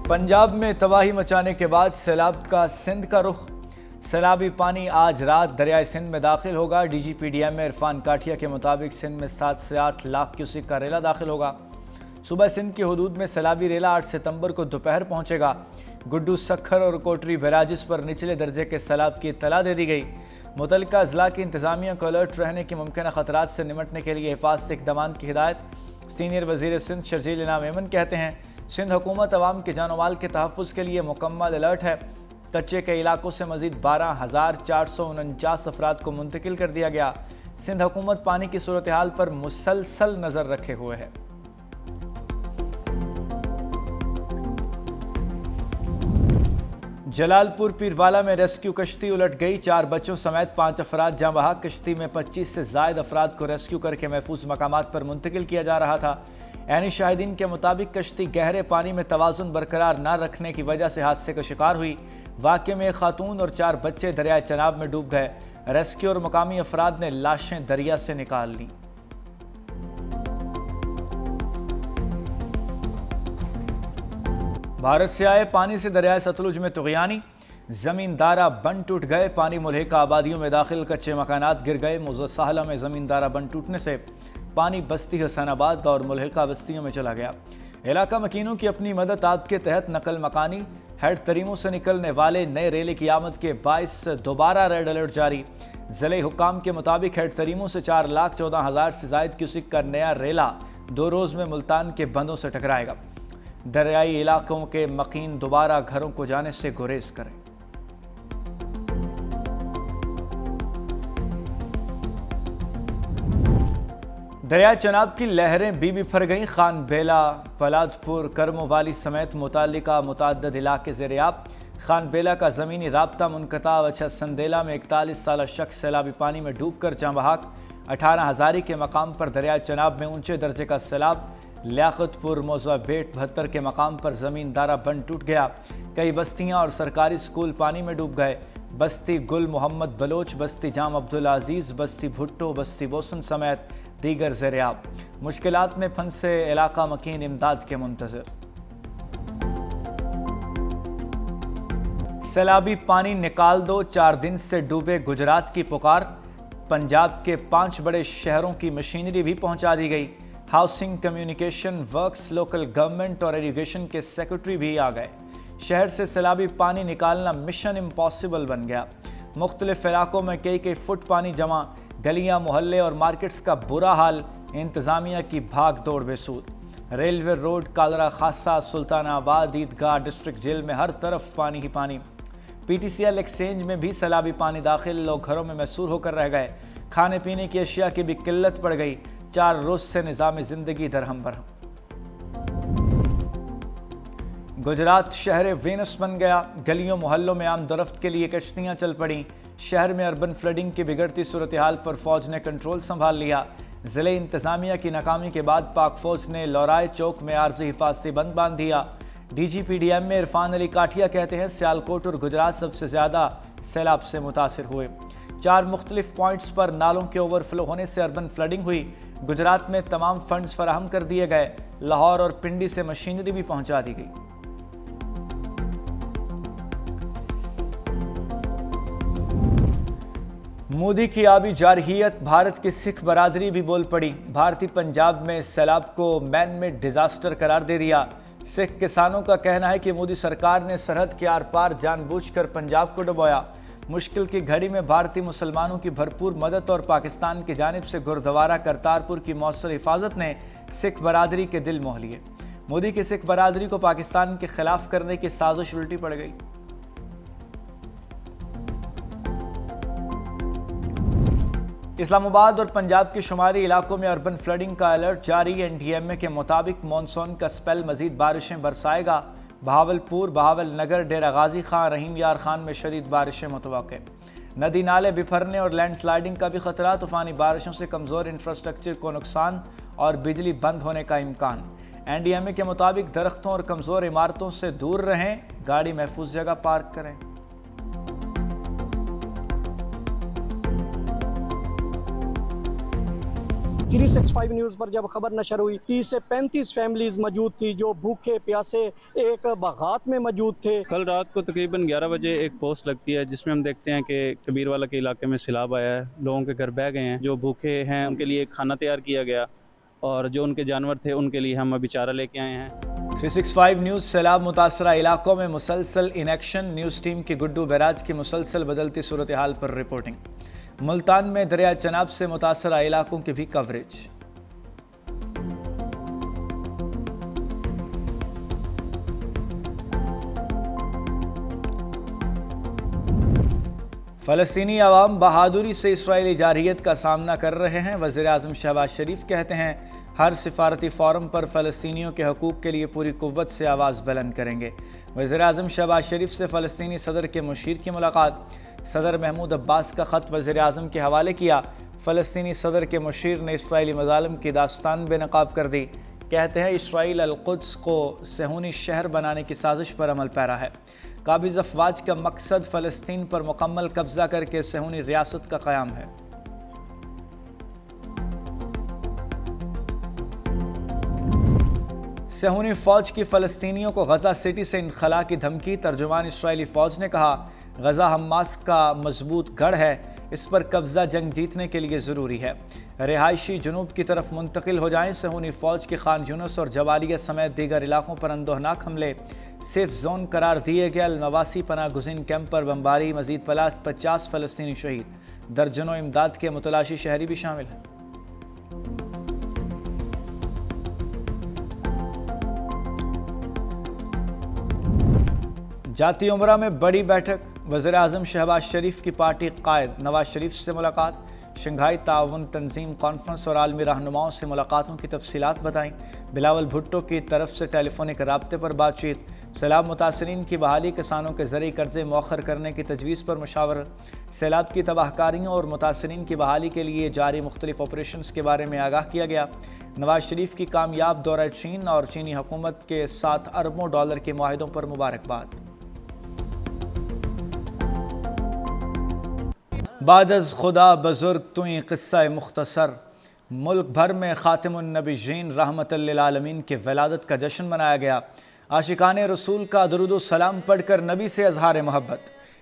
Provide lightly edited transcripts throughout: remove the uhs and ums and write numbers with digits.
पंजाब में तबाही मचाने के बाद सैलाब का सिंध का रुख। सैलाबी पानी आज रात दरियाए सिंध में दाखिल होगा। DGPDM इरफान काठिया के मुताबिक सिंध में 7 से 8 लाख क्यूसिक का रेला दाखिल होगा। सुबह सिंध की हदूद में सैलाबी रेला 8 सितंबर को दोपहर पहुंचेगा। गुड्डू, सखर और कोटरी बैराजिस पर निचले दर्जे के सैलाब की इत्तला दे दी गई। मुतल्लिका अजला की इंतजामिया को अलर्ट रहने की मुमकिन खतरात से निमटने के लिए हिफाजती इक़दाम की हिदायत। सीनियर वज़ीर सिंध शर्जील इनाम मेमन कहते हैं, सिंध हुकूमत अवाम के जान माल के तहफ़्फ़ुज़ के लिए मुकम्मल अलर्ट है। कच्चे के इलाकों से मज़ीद 12,449 अफराद को मुंतकिल कर दिया गया। सिंध हुकूमत पानी की सूरत हाल पर मुसलसल नज़र रखे हुए है। जलालपुर पीरवाला में रेस्क्यू कश्ती उलट गई। 4 बच्चों समेत 5 अफराद जहाँ बहा। कश्ती में 25 से ज़ायद अफराद को रेस्क्यू करके महफूज मकामात पर मुंतकिल किया जा रहा था। ऐनी शाहिदीन के मुताबिक कश्ती गहरे पानी में तवाज़ुन बरकरार न रखने की वजह से हादसे का शिकार हुई। वाक़े में एक खातून और 4 बच्चे दरिया चनाब में डूब गए। रेस्क्यू और मकामी अफराद ने लाशें दरिया से निकाल ली। भारत से आए पानी से दरियाए सतलुज में तुग़यानी। ज़मींदारा बंद टूट गए। पानी मुल्हिका आबादियों में दाखिल, कच्चे मकानात गिर गए। मुज़स्साहला में ज़मींदारा बंद टूटने से पानी बस्ती हसनाबाद और मुल्हिका बस्तियों में चला गया। इलाका मकीनों की अपनी मदद आप के तहत नकल मकानी। हेड तरीमों से निकलने वाले नए रेले की आमद के बाइस दोबारा रेड अलर्ट जारी। ज़िले हुक्काम के मुताबिक हेड तरीमों से 4,14,000 से ज़ायद क्यूसिक का नया रेला 2 रोज़ में मुल्तान के बंदों से टकराएगा। दरियाई इलाकों के मकीन दोबारा घरों को जाने से गुरेज करें। दरिया चनाब की लहरें बीबी फर गईं। खान बेला, पलादपुर, करमोवाली समेत मुताल्लिका मुतअद्दिद इलाके ज़ेर-ए-आब। खान बेला का ज़मीनी राब्ता मुनक़ता। वछा संदेला में 41 साला शख्स सैलाबी पानी में डूब कर जाँ बहाक। 18 हज़ारी के मकाम पर दरिया चनाब में ऊंचे दर्जे का सैलाब। लियाकतपुर, मौजा बेट, 72 के मकाम पर ज़मींदारा बंद टूट गया। कई बस्तियाँ और सरकारी स्कूल पानी में डूब गए। बस्ती गुल मोहम्मद बलोच, बस्ती जाम अब्दुल अजीज़, बस्ती भुट्टो, बस्ती बोसन समेत दीगर ज़ेर-ए-आब। मुश्किलात में फंसे इलाका मकीन इमदाद के मुंतज़िर। सैलाबी पानी निकाल दो, 4 दिन से डूबे गुजरात की पुकार। पंजाब के 5 बड़े शहरों की मशीनरी भी पहुंचा दी गई। Housing, communication, works, local government और एजुकेशन के सेक्रेटरी भी आ गए। शहर से सैलाबी पानी निकालना मिशन इम्पॉसिबल बन गया। मुख्तलिफ इलाकों में कई फुट पानी जमा। गलियां, मोहल्ले और मार्केट्स का बुरा हाल। इंतज़ामिया की भाग दौड़ बेसूद। रेलवे रोड, कालरा खासा, सुल्तानाबाद, ईदगाह, डिस्ट्रिक्ट जेल में हर तरफ पानी ही पानी। PTCL एक्सचेंज में भी सैलाबी पानी दाखिल। लोग घरों में मैसूर होकर रह गए। खाने पीने की अशिया की भी किल्लत पड़ गई। 4 रोज से निज़ाम ज़िंदगी दरहम बरहम। गुजरात शहर वेनस बन गया। गलियों मोहल्लों में आम दरफ्त के लिए कश्तियाँ चल पड़ी। शहर में अर्बन फ्लडिंग की बिगड़ती सूरत हाल पर फौज ने कंट्रोल संभाल लिया। ज़िले इंतज़ामिया की नाकामी के बाद पाक फौज ने लौराय चौक में आर्जी हिफाजती बंद बांध दिया। DGPDM में इरफान अली काठिया कहते हैं, सियालकोट और गुजरात सबसे ज़्यादा सैलाब से मुतासिर हुए। 4 मुख्तलिफ पॉइंट्स पर नालों के ओवरफ्लो होने से अर्बन फ्लडिंग हुई। गुजरात में तमाम फंड्स फराहम कर दिए गए। लाहौर और पिंडी से मशीनरी भी पहुंचा दी गई। मोदी की आबी जारहियत। भारत की सिख बरादरी भी बोल पड़ी। भारतीय पंजाब में सैलाब को मैन मेड डिजास्टर करार दे दिया। सिख किसानों का कहना है कि मोदी सरकार ने सरहद के आर पार जानबूझकर पंजाब को डुबोया। मुश्किल की घड़ी में भारतीय मुसलमानों की भरपूर मदद और पाकिस्तान की जानिब से गुरुद्वारा करतारपुर की मौसर हिफाजत ने सिख बरादरी के दिल मोह लिए। मोदी की सिख बरादरी को पाकिस्तान के खिलाफ करने की साजिश उल्टी पड़ गई। इस्लामाबाद और पंजाब के शुमारी इलाकों में अर्बन फ्लडिंग का अलर्ट जारी। NDMA के मुताबिक मानसून का स्पेल मजीद बारिशें बरसाएगा। बहावलपुर, बहावल नगर, डेरा गाजी खान, रहीम यार खान में शदीद बारिशें मुतवक्के। नदी नाले बिफरने और लैंडस्लाइडिंग का भी खतरा। तूफानी बारिशों से कमज़ोर इंफ्रास्ट्रक्चर को नुकसान और बिजली बंद होने का इम्कान। NDMA के मुताबिक दरख्तों और कमज़ोर इमारतों से दूर रहें। गाड़ी महफूज जगह पार्क करें। 365 न्यूज़ पर जब खबर नशर हुई 30 से 35 फैमिलीज मौजूद थी जो भूखे प्यासे एक बागात में मौजूद थे। कल रात को तकरीबन 11 बजे एक पोस्ट लगती है जिसमें हम देखते हैं कि कबीरवाला के इलाके में सैलाब आया है, लोगों के घर बह गए हैं, जो भूखे हैं उनके लिए खाना तैयार किया गया और जो उनके जानवर थे उनके लिए हम अभी चारा लेके आए हैं। 365 न्यूज़ सैलाब मुतासरा इलाकों में मुसलसल इनएक्शन। न्यूज़ टीम की गुड्डू बैराज की मुसलसल बदलती सूरत हाल पर रिपोर्टिंग। मुल्तान में दरिया चनाब से मुतासरा इलाकों की भी कवरेज। फ़लस्तीनी अवाम बहादुरी से इसराइली जारहियत का सामना कर रहे हैं। वज़ीर-ए-आज़म शहबाज शरीफ कहते हैं हर सिफारती फ़ोरम पर फ़लस्तीनियों के हकूक़ के लिए पूरी कुव्वत से आवाज़ बुलंद करेंगे। वज़ीर-ए-आज़म शहबाज शरीफ से फ़लस्तीनी सदर के मुशीर की मुलाकात। सदर महमूद अब्बास का ख़त वज़ीर-ए-आज़म के हवाले किया। फ़लस्तीनी सदर के मुशीर ने इसराइली मज़ालिम की दास्तान बेनकाब कर दी। कहते हैं इसराइल अल-कुद्स को सहूनी शहर बनाने की साजिश पर अमल पैरा है। काबिज़ अफवाज का मकसद फ़लस्तीन पर मुकम्मल कब्ज़ा करके सहूनी रियासत का क़याम है। सहूनी फ़ौज की फ़लस्तीनियों को गज़ा सिटी से इनखला की धमकी। तर्जुमान इसराइली फ़ौज ने कहा गज़ा हमास का मजबूत गढ़ है, इस पर कब्ज़ा जंग जीतने के लिए ज़रूरी है। रिहायशी जुनूब की तरफ मुंतकिल हो जाएं। सहूनी फ़ौज के खान यूनुस और जबालिया समेत दीगर इलाकों पर अंदोहनाक हमले। सेफ जोन करार दिए गए अल-नवासी पनाह गुज़ीन कैंप पर बमबारी। मज़ीद 50 फ़लस्तीनी शहीद, दर्जनों इमदाद के मुतलाशी शहरी भी शामिल हैं। जाती उमरा में बड़ी बैठक। वज़ीर-ए-आज़म शहबाज शरीफ की पार्टी कायद नवाज शरीफ से मुलाकात। शंघाई ताउन तंजीम कॉन्फ्रेंस और आलमी रहनुमाओं से मुलाकातों की तफसीलात बताईं। बिलावल भुट्टो की तरफ से टेलीफोनिक राब्ते पर बातचीत। सैलाब मुतासरीन की बहाली, किसानों के ज़रिए कर्जे मौखर करने की तजवीज़ पर मुशावरत। सैलाब की तबाहकारियों और मुतासरीन की बहाली के लिए जारी मुख्तलिफ ऑपरेशंस के बारे में आगाह किया गया। नवाज शरीफ की कामयाब दौरा चीन और चीनी हुकूमत के 7 अरबों डॉलर के मुआहिदों पर मुबारकबाद। बादज़ खुदा बुज़ुर्ग तुई क़िस्सा मुख्तसर। मुल्क भर में ख़ातिमुन नबीयीन रहमतल लिल आलमीन के विलादत का जश्न मनाया गया। आशिकान रसूल का दुरूद सलाम पढ़कर नबी से अज़हार मोहब्बत।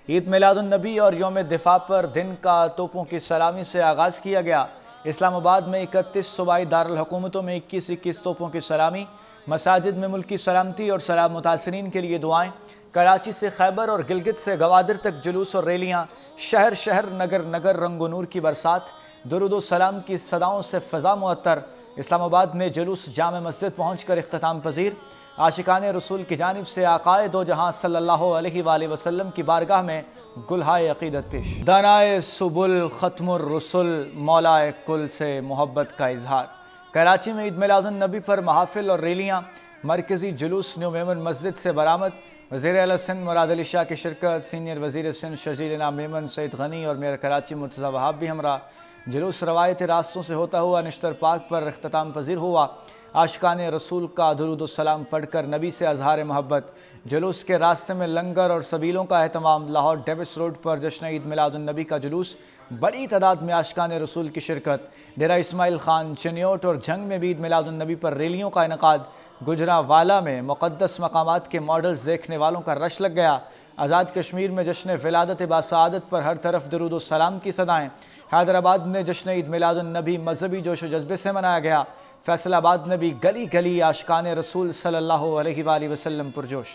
ईद मिलादुन नबी और यौम दिफा पर दिन का तोपों की सलामी से आगाज़ किया गया। इस्लामाबाद में 31 सूबाई दारुल हुकूमतों में 21 तोपों की सलामी। मसाजिद में मुल्की सलामती और सलाब मुतासरीन के लिए दुआएं। कराची से खैबर और गिलगित से गवादर तक जुलूस और रैलियाँ। शहर शहर नगर नगर रंगो नूर की बरसात। दुरूद सलाम की सदाओं से फ़ज़ा मुअत्तर। इस्लामाबाद में जुलूस जामे मस्जिद पहुँच कर इख्तिताम पजीर। आशिकान रसूल की जानिब से आकाए दो जहाँ सल्लल्लाहु अलैहि वसल्लम की बारगाह में गुलहाए अक़ीदत पेश। दानाए सुबुल ख़त्मुर रसूल मौलाए कुल से मोहब्बत का इजहार। कराची में ईद मिलादुन नबी पर महाफिल और रैलियाँ। मरकज़ी जुलूस न्यू मेमन मस्जिद से बरामद। वज़ीर आला सिंध मुराद अली शाह की शिरकत। सीनियर वज़ीर सिंध शजील इनाम मेमन सईद गनी और मेयर कराची मुर्तज़ा वहाब भी हमरा। जुलूस रवायती रास्तों से होता हुआ निश्तर पार्क पर इख्तिताम पजीर हुआ। आशिकान रसूल का दुरूद सलाम पढ़कर नबी से अज़हार मोहब्बत। जुलूस के रास्ते में लंगर और सबीलों का अहतमाम। लाहौर डेविस रोड पर जश्न ईद मिलादुन नबी का जुलूस। बड़ी तादाद में आशिकान रसूल की शिरकत। डेरा इस्माइल खान, चिन्योट और जंग में भी ईद मिलादुन नबी पर रैलियों का इनकाद। गुजरावाला में मुक़द्दस मकामात के मॉडल्स देखने वालों का रश लग गया। आज़ाद कश्मीर में जश्न विलादत बासआदत पर हर तरफ दुरूद सलाम की सदाएँ। हैदराबाद में जश्न ईद मिलादुन नबी मजहबी जोश व जज्बे से मनाया गया। फैसलाबाद में भी गली गली आशिकान रसूल सल्लल्लाहु अलैहि वसल्लम पुरजोश।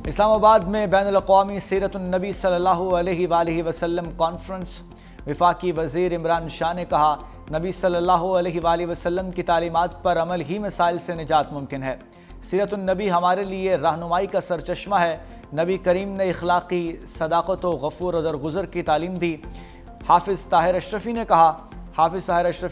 इस्लामाबाद में बैनुल अक़वामी सीरतुन नबी सल्लल्लाहु अलैहि वसल्लम कॉन्फ्रेंस। वफाकी वज़ीर इमरान शाह ने कहा नबी सल्लल्लाहु अलैहि वसल्लम की तालीमात पर अमल ही मिसाइल से निजात मुमकिन है। सीरतुन नबी हमारे लिए रहनुमाई का सरचश्मा है। नबी करीम ने इखलाक़ी सदाक़त व गफ़ूर और दरगुज़र की तालीम दी। हाफिज़ ताहिर अशरफ़ी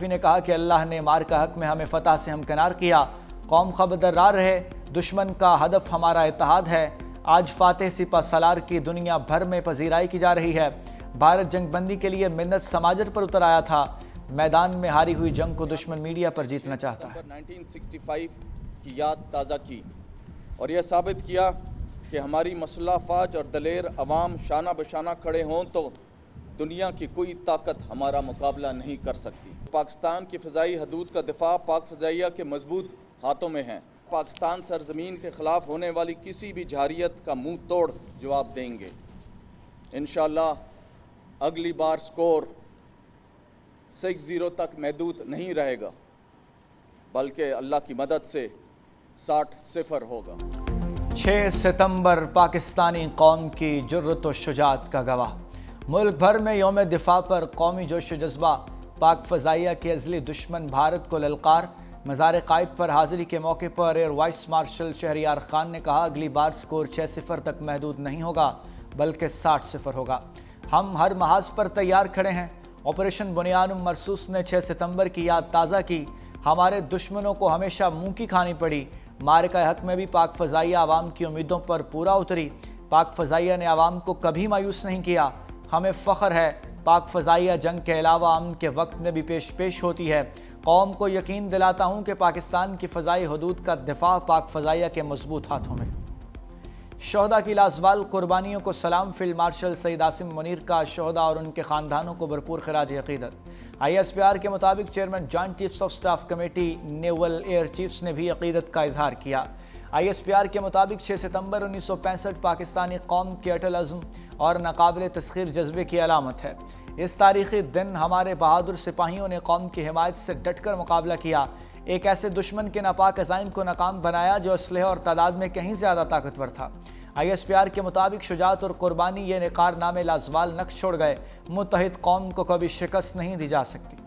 ने कहा कि अल्लाह ने मार का हक़ में हमें फ़तह से हमकिनार किया। कौम खबरदार रहे, दुश्मन का हदफ हमारा इत्तेहाद है। आज फ़ातिह सिपा सलार की दुनिया भर में पजीराई की जा रही है। भारत जंगबंदी के लिए मिन्नत समाजर पर उतर आया था। मैदान में हारी हुई जंग को दुश्मन मीडिया पर जीतना चाहता है। 1965 की याद ताज़ा की और यह साबित किया कि हमारी मसल्ह फ़ौज और दलेर अवाम शाना बशाना खड़े हों तो दुनिया की कोई ताकत हमारा मुकाबला नहीं कर सकती। पाकिस्तान की फ़िज़ाई हदूद का दिफा पाक फ़िज़ाइया के मजबूत हाथों में है। पाकिस्तान सरजमीन के ख़िलाफ़ होने वाली किसी भी जारियत का मुंह तोड़ जवाब देंगे। इंशाअल्लाह अगली बार स्कोर 6-0 तक महदूद नहीं रहेगा, बल्कि अल्लाह की मदद से 60-0 होगा। 6 सितंबर पाकिस्तानी कौम की जुर्रत व शुजाअत का गवाह। मुल्क भर में यौम दिफा पर कौमी जोश व जज्बा। पाक फ़ज़ाइया के अज़ली दुश्मन भारत को ललकार। मज़ार क़ायद पर हाज़िरी के मौके पर air vice marshal Shahryar Khan ने कहा, अगली बार स्कोर 6-0 तक महदूद नहीं होगा, बल्कि 60-0 होगा। हम हर महाज पर तैयार खड़े हैं। ऑपरेशन बुनियानुम मरसूस ने 6 सितंबर की याद ताज़ा की। हमारे दुश्मनों को हमेशा मुँह की खानी पड़ी। मारका हक में भी पाक फ़ज़ाइया आवाम की उम्मीदों पर पूरा उतरी। पाक फ़ज़ाइया ने आवाम को कभी मायूस नहीं किया। हमें फ़ख्र है, पाक फ़ज़ाइया जंग के अलावा अमन के वक्त में भी पेश होती है। कौम को यकीन दिलाता हूँ कि पाकिस्तान की फ़ज़ाई हदूद का दिफा पाक फ़ज़ाइया के मजबूत हाथों में। शहदा की लाज़वाल कुर्बानियों को सलाम। फील्ड मार्शल सईद आसिम मुनीर का शहदा और उनके ख़ानदानों को भरपूर खराज अक़ीदत। ISPR के मुताबिक chairman joint chiefs of staff committee naval air chiefs ने भी अक़ीदत का इजहार किया। ISPR के मुताबिक 6 सितंबर 1965 पाकिस्तानी कौम के अटल अज़्म और नाकाबिल तस्ख़ीर जज्बे की अलामत है। इस तारीख़ी दिन हमारे बहादुर सिपाहियों ने कौम की हिमायत से डटकर मुकाबला किया। एक ऐसे दुश्मन के नापाक अज़ाइम को नाकाम बनाया जो असलहे और तादाद में कहीं ज़्यादा ताकतवर था। ISPR के मुताबिक शुजाअत और कुर्बानी ये निकारनामे लाज़वाल नक्श छोड़ गए। मुत्तहिद कौम को कभी शिकस्त नहीं दी जा सकती।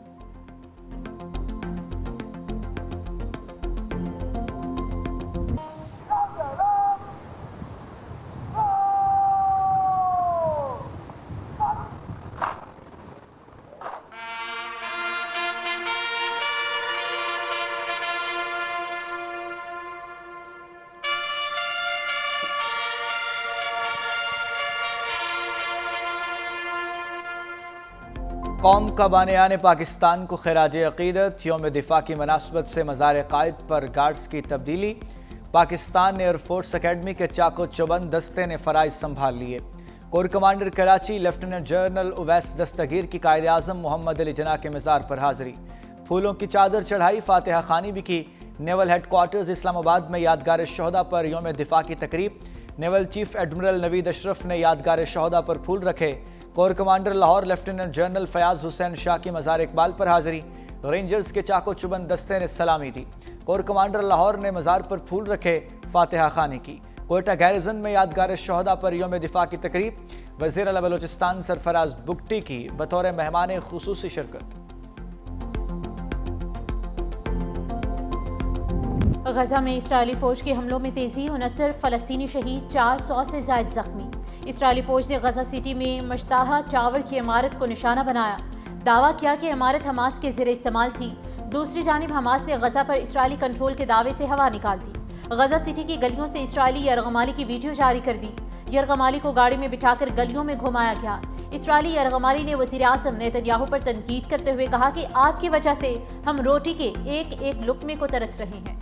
कौम का बानियान पाकिस्तान को खराज अक़ीदत। यौम दिफा की मुनासबत से मज़ार क़ायद पर गार्ड्स की तब्दीली। पाकिस्तान एयरफोर्स अकेडमी के चाको चौबंद दस्ते ने फ़राइज़ संभाल लिए। Core commander Karachi lieutenant general Uwais Dastgir की कायद आज़म मोहम्मद अली जना के मज़ार पर हाज़िरी। फूलों की चादर चढ़ाई, फातिहा खानी भी की। नेवल हेडक्वार्टर्स इस्लामाबाद में यादगार शहदा पर यौम दिफा की तकरीब। Naval chief admiral Naveed Ashraf ने यादगार शहदा पर फूल रखे। Corps commander Lahore lieutenant general Fayyaz Hussain Shah की मज़ार इकबाल पर हाज़िरी। रेंजर्स के चाको चुबंद दस्ते ने सलामी दी। कोर कमांडर लाहौर ने मज़ार पर फूल रखे, फातिहा खानी की। कोयटा गैरिजन में यादगार शहदा पर यौम दिफा की तकरीब। वज़ीर आला बलोचिस्तान सरफराज बुगटी की बतौर मेहमान खुसूसी शिरकत। गजा में इसराइली फौज के हमलों में तेजी, 69 फ़लस्तीनी शहीद, 400 से ज़ायद जख्मी। इसराइली फौज ने गजा सिटी में मुश्ताहा टावर की इमारत को निशाना बनाया। दावा किया कि इमारत हमास के ज़ेरे इस्तेमाल थी। दूसरी जानिब हमास ने गजा पर इसराइली कंट्रोल के दावे से हवा निकाल दी। गजा सिटी की गलियों से इसराइली यरगमाली की वीडियो जारी कर दी। यरगमाली को गाड़ी में बिठाकर गलियों में घुमाया गया। इसराइली यरगमाली ने वज़ीर आज़म नेतन्याहू पर तनकीद करते हुए कहा कि आपकी वजह से हम रोटी के एक एक लुक़मे को तरस रहे हैं।